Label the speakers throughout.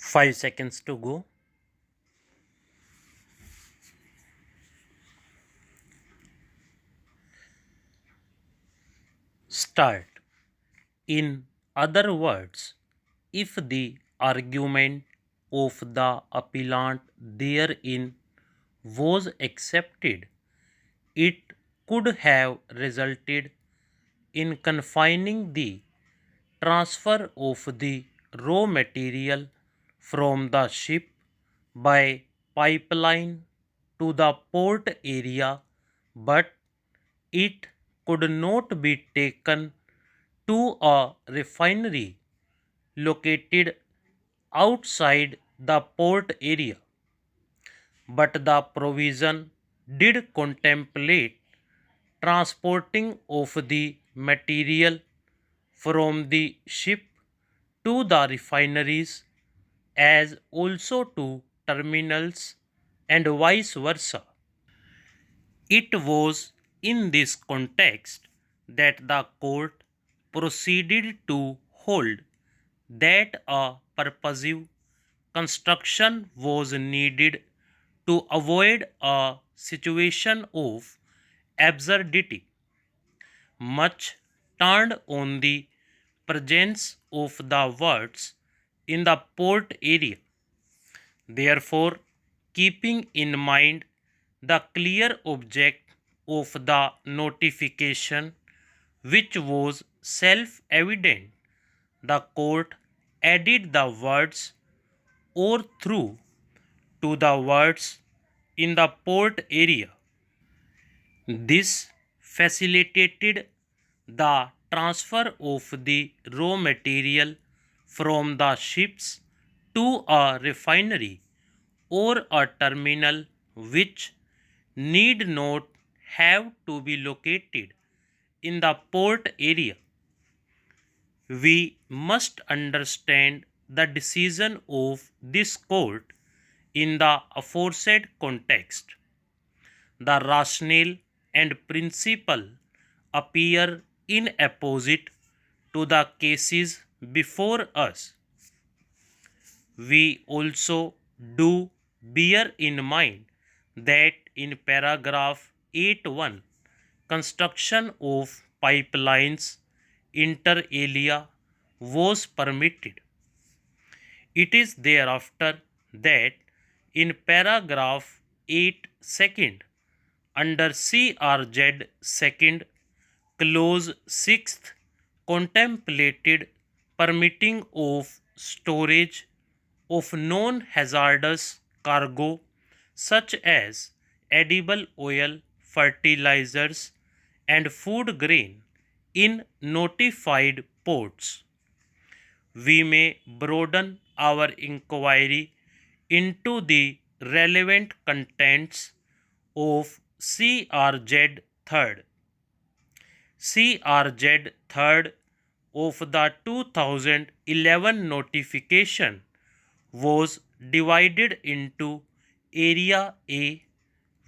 Speaker 1: 5 seconds to go. Start. In other words, if the argument of the appellant therein was accepted, it could have resulted in confining the transfer of the raw material from the ship by pipeline to the port area, but it could not be taken to a refinery located outside the port area. But the provision did contemplate transporting of the material from the ship to the refineries as also to terminals and vice versa. It was in this context that the court proceeded to hold that a purposive construction was needed to avoid a situation of absurdity, much turned on the presence of the words in the port area. Therefore, keeping in mind the clear object of the notification, which was self evident, the court added the words or through to the words in the port area. This facilitated the transfer of the raw material from the ships to a refinery or a terminal which need not have to be located in the port area. We must understand the decision of this court in the aforesaid context. The rationale and principle appear in opposite to the cases before us. We also do bear in mind that in paragraph 8.1, construction of pipelines inter alia was permitted. It is thereafter that in paragraph 8 second under CRZ second clause 6th contemplated permitting of storage of non-hazardous cargo such as edible oil, fertilizers and food grain in notified ports. We may broaden our inquiry into the relevant contents of CRZ 3rd. CRZ 3rd of the 2011 notification was divided into Area A,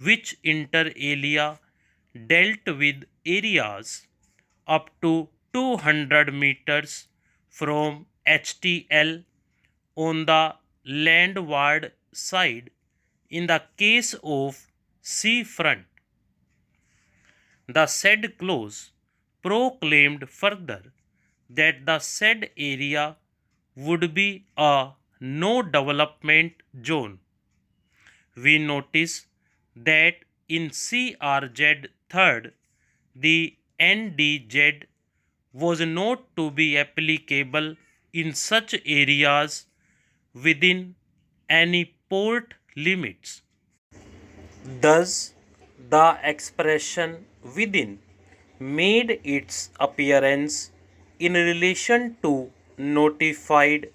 Speaker 1: which inter alia dealt with areas up to 200 meters from HTL on the landward side in the case of seafront. The said clause proclaimed further that the said area would be a no development zone. We notice that in CRZ 3rd, the NDZ was not to be applicable in such areas within any port limits. Thus, the expression within made its appearance in relation to notified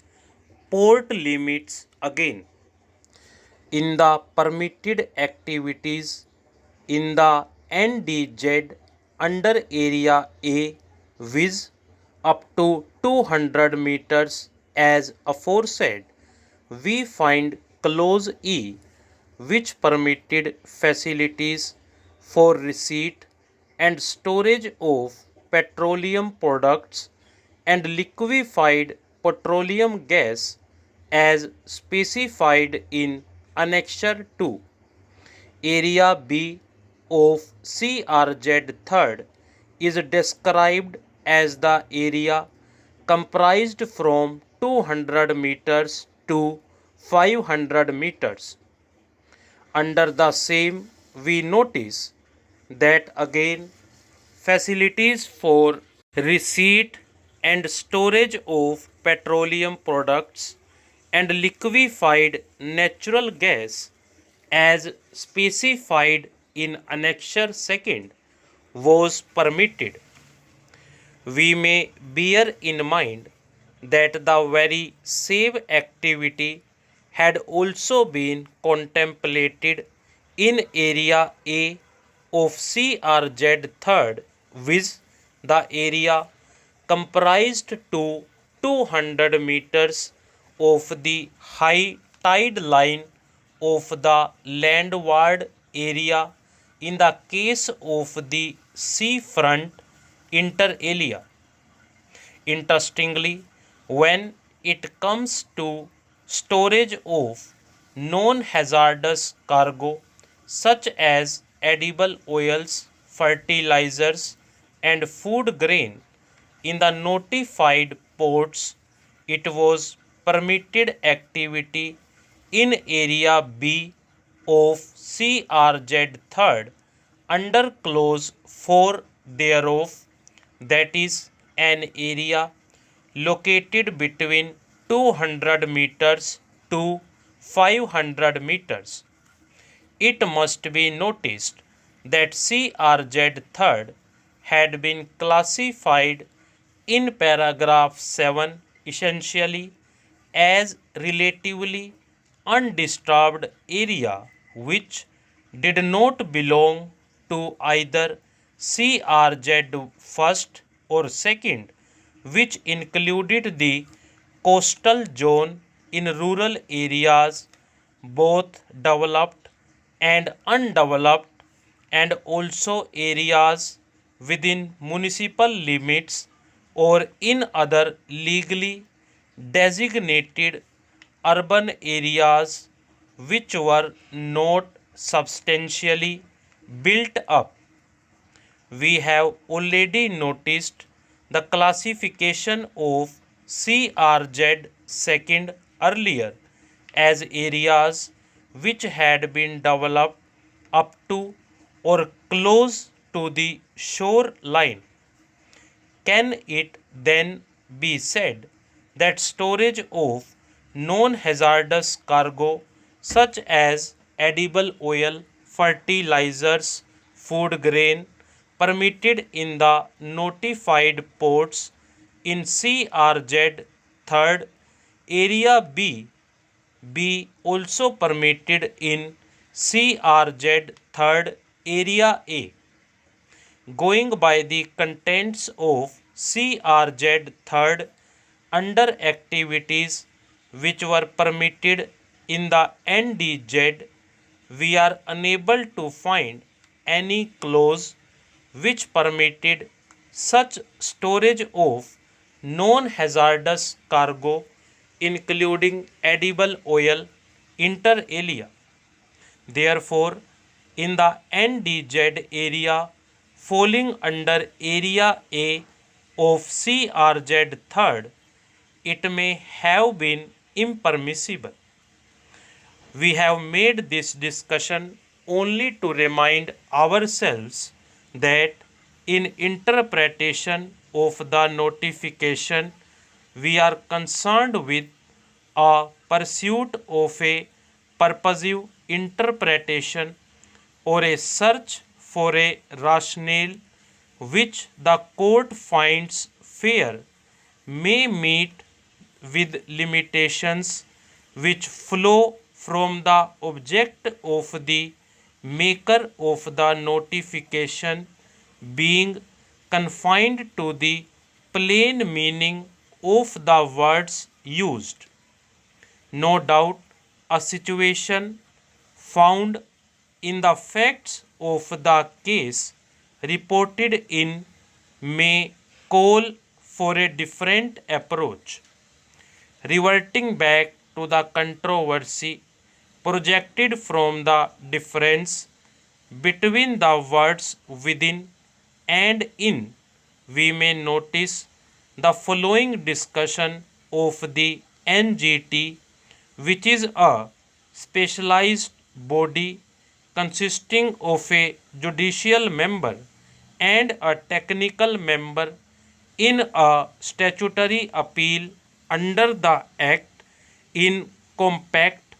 Speaker 1: port limits again. In the permitted activities in the NDZ under Area A, viz. Up to 200 meters as aforesaid, we find clause E, which permitted facilities for receipt and storage of petroleum products and liquefied petroleum gas as specified in Annexure 2. Area B of CRZ third is described as the area comprised from 200 meters to 500 meters. Under the same, we notice that again facilities for receipt and storage of petroleum products and liquefied natural gas as specified in Annexure 2 was permitted. We may bear in mind that the very same activity had also been contemplated in Area A of CRZ third, viz. The area comprised to 200 meters of the high tide line of the landward area in the case of the seafront inter alia. Interestingly, when it comes to storage of non-hazardous cargo such as edible oils, fertilizers, and food grain in the notified ports, it was permitted activity in Area B of CRZ third under clause 4 thereof, that is an area located between 200 meters to 500 meters. It must be noticed that CRZ third had been classified in paragraph 7 essentially as relatively undisturbed area which did not belong to either CRZ first or second, which included the coastal zone in rural areas, both developed and undeveloped, and also areas within municipal limits or in other legally designated urban areas which were not substantially built up. We have already noticed the classification of CRZ second earlier as areas which had been developed up to or close to the shoreline. Can it then be said that storage of non-hazardous cargo such as edible oil, fertilizers, food grain permitted in the notified ports in CRZ third area B be also permitted in CRZ third area A? Going by the contents of CRZ third under activities which were permitted in the NDZ, we are unable to find any clause which permitted such storage of non-hazardous cargo including edible oil inter alia. Therefore, in the NDZ area falling under Area A of CRZ third, it may have been impermissible. We have made this discussion only to remind ourselves that in interpretation of the notification, we are concerned with a pursuit of a purposive interpretation or a search for a rationale which the court finds fair may meet with limitations which flow from the object of the maker of the notification being confined to the plain meaning of the words used. No doubt, a situation found in the facts of the case reported in may call for a different approach. Reverting back to the controversy projected from the difference between the words within and in, we may notice the following discussion of the NGT, which is a specialized body consisting of a judicial member and a technical member in a statutory appeal under the Act in Compact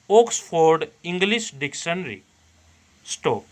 Speaker 1: Oxford English Dictionary. Stop.